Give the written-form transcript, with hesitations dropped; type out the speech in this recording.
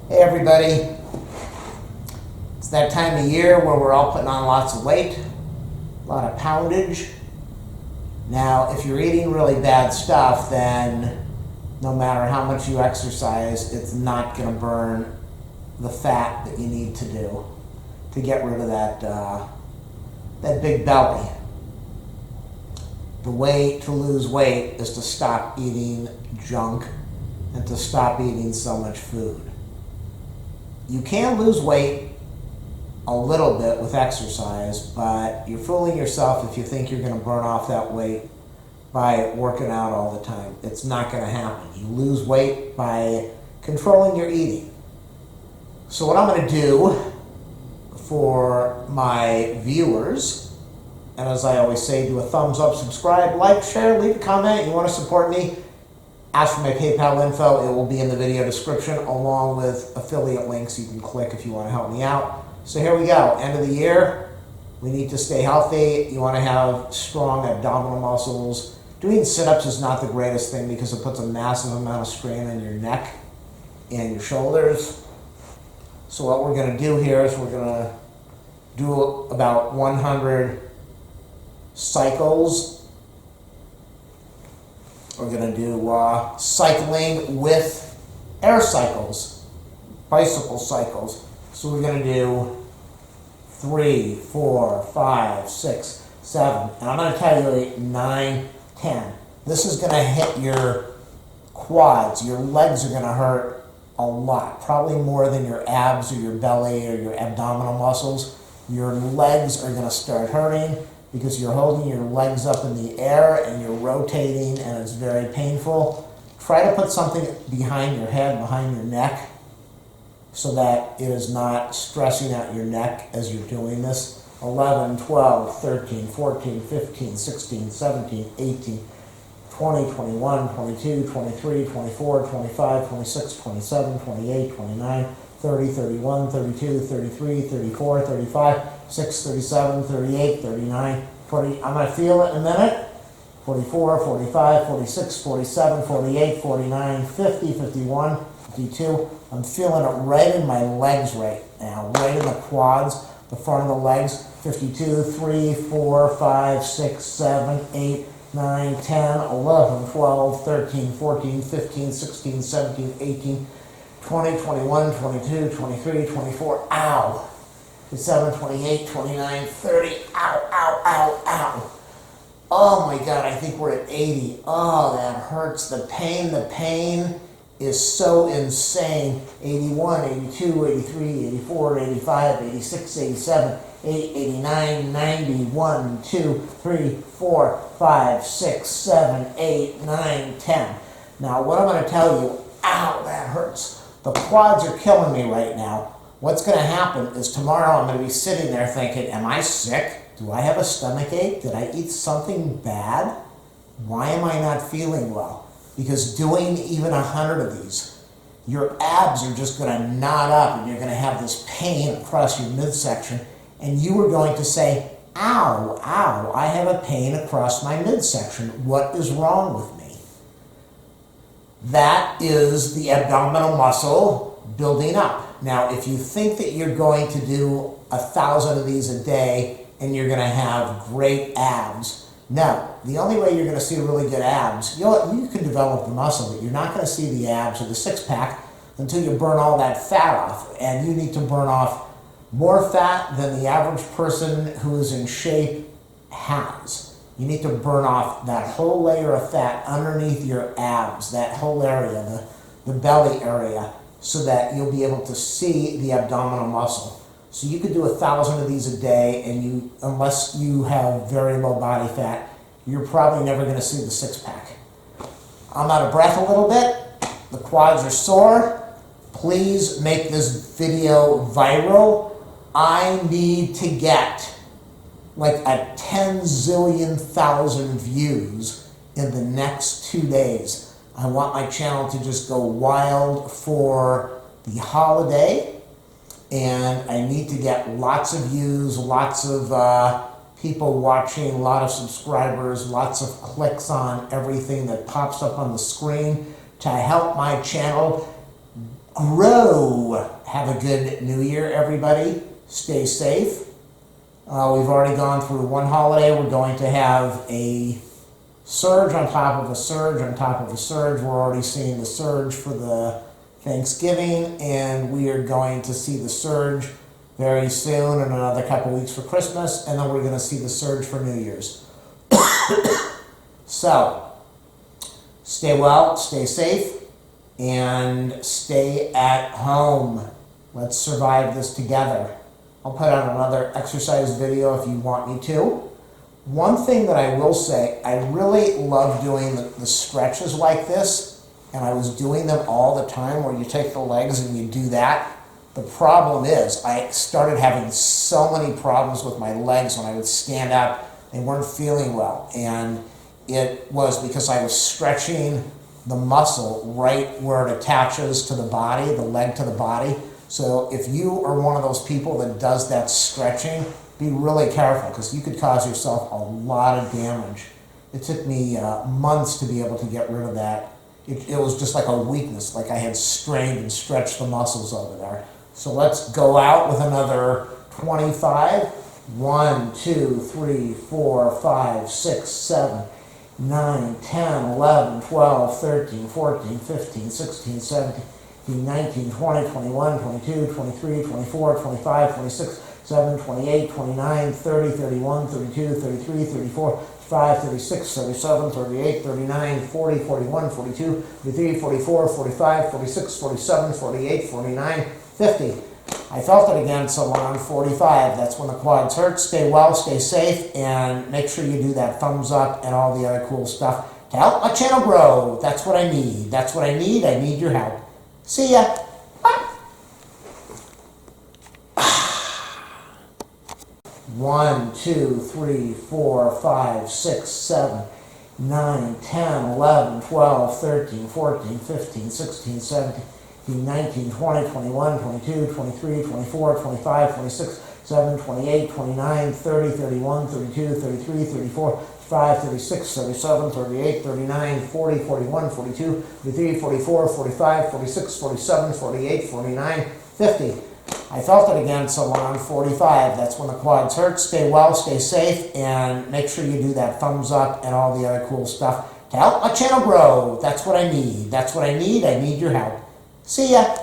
Hey everybody, it's that time of year where we're all putting on lots of weight, a lot of poundage. Now, if you're eating really bad stuff, then no matter how much you exercise, it's not going to burn the fat that you need to do to get rid of that big belly. The way to lose weight is to stop eating junk and to stop eating so much food. You can lose weight a little bit with exercise, but you're fooling yourself if you think you're going to burn off that weight by working out all the time. It's not going to happen. You lose weight by controlling your eating. So what I'm going to do for my viewers, and as I always say, do a thumbs up, subscribe, like, share, leave a comment. You want to support me? Ask for my PayPal info. It will be in the video description along with affiliate links you can click if you want to help me out. So here we go. End of the year. We need to stay healthy. You want to have strong abdominal muscles. Doing sit-ups is not the greatest thing because it puts a massive amount of strain on your neck and your shoulders. So what we're going to do here is we're going to do about 100 cycles. We're going to do cycling with air cycles, bicycle cycles. So we're going to do 3, 4, 5, 6, 7, and I'm going to tell you 9, 10. This is going to hit your quads. Your legs are going to hurt a lot, probably more than your abs or your belly or your abdominal muscles. Your legs are going to start hurting because you're holding your legs up in the air and you're rotating and it's very painful. Try to put something behind your head, behind your neck, so that it is not stressing out your neck as you're doing this. 11, 12, 13, 14, 15, 16, 17, 18, 20, 21, 22, 23, 24, 25, 26, 27, 28, 29, 30, 31, 32, 33, 34, 35, 6, 37, 38, 39, 40. I'm going to feel it in a minute. 44, 45, 46, 47, 48, 49, 50, 51, 52. I'm feeling it right in my legs right now, right in the quads, the front of the legs. 52, 3, 4, 5, 6, 7, 8, 9, 10, 11, 12, 13, 14, 15, 16, 17, 18, 20, 21, 22, 23, 24, ow. 27, 28, 29, 30, ow, ow, ow, ow. Oh my God, I think we're at 80. Oh, that hurts. The pain is so insane. 81, 82, 83, 84, 85, 86, 87, 89, 90, 1, 2, 3, 4, 5, 6, 7, 8, 9, 10. Now, what I'm going to tell you, ow, that hurts. The quads are killing me right now. What's going to happen is tomorrow I'm going to be sitting there thinking, am I sick? Do I have a stomach ache? Did I eat something bad? Why am I not feeling well? Because doing even 100 of these, your abs are just going to knot up and you're going to have this pain across your midsection. And you are going to say, ow, ow, I have a pain across my midsection. What is wrong with me? That is the abdominal muscle building up. Now, if you think that you're going to do 1,000 of these a day and you're going to have great abs, no. The only way you're going to see really good abs, you can develop the muscle, but you're not going to see the abs or the six-pack until you burn all that fat off. And you need to burn off more fat than the average person who is in shape has. You need to burn off that whole layer of fat underneath your abs, that whole area, the belly area, so that you'll be able to see the abdominal muscle. So you could do 1,000 of these a day, and unless you have very low body fat, you're probably never going to see the six-pack. I'm out of breath a little bit. The quads are sore. Please make this video viral. I need to get like a 10 zillion thousand views in the next 2 days. I want my channel to just go wild for the holiday, and I need to get lots of views, lots of people watching, a lot of subscribers, lots of clicks on everything that pops up on the screen to help my channel grow. Have a good New Year, everybody. Stay safe. We've already gone through one holiday. We're going to have a surge on top of a surge on top of a surge. We're already seeing the surge for the Thanksgiving, and we are going to see the surge very soon in another couple weeks for Christmas, and then we're going to see the surge for New Year's. So, stay well, stay safe, and stay at home. Let's survive this together. I'll put out another exercise video if you want me to. One thing that I will say, I really love doing the stretches like this, and I was doing them all the time where you take the legs and you do that. The problem is I started having so many problems with my legs when I would stand up. They weren't feeling well, and it was because I was stretching the muscle right where it attaches to the body, the leg to the body. So if you are one of those people that does that stretching, be really careful, because you could cause yourself a lot of damage. It took me months to be able to get rid of that. It was just like a weakness, like I had strained and stretched the muscles over there. So let's go out with another 25. 1, 2, 3, 4, 5, 6, 7, 9, 10, 11, 12, 13, 14, 15, 16, 17, 19, 20, 21, 22, 23, 24, 25, 26, 7, 28, 29, 30, 31, 32, 33, 34, 35, 36, 37, 38, 39, 40, 41, 42, 43, 44, 45, 46, 47, 48, 49, 50. I felt it again, so we're on 45. That's when the quads hurt. Stay well, stay safe, and make sure you do that thumbs up and all the other cool stuff to help my channel grow. That's what I need. That's what I need. I need your help. See ya. Bye. 1, 2, 3, 4, 5, 6, 7, 9, 10, 11, 12, 13, 14, 15, 16, 17, 19, 20, 21, 22, 23, 24, 25, 26, 7, 28, 29, 30, 31, 32, 33, 34, 35, 36, 37, 38, 39, 40, 41, 42, 43, 44, 45, 46, 47, 48, 49, 50. I felt it again, so we're on 45. That's when the quads hurt. Stay well, stay safe, and make sure you do that thumbs up and all the other cool stuff to help my channel grow. That's what I need. That's what I need. I need your help. See ya.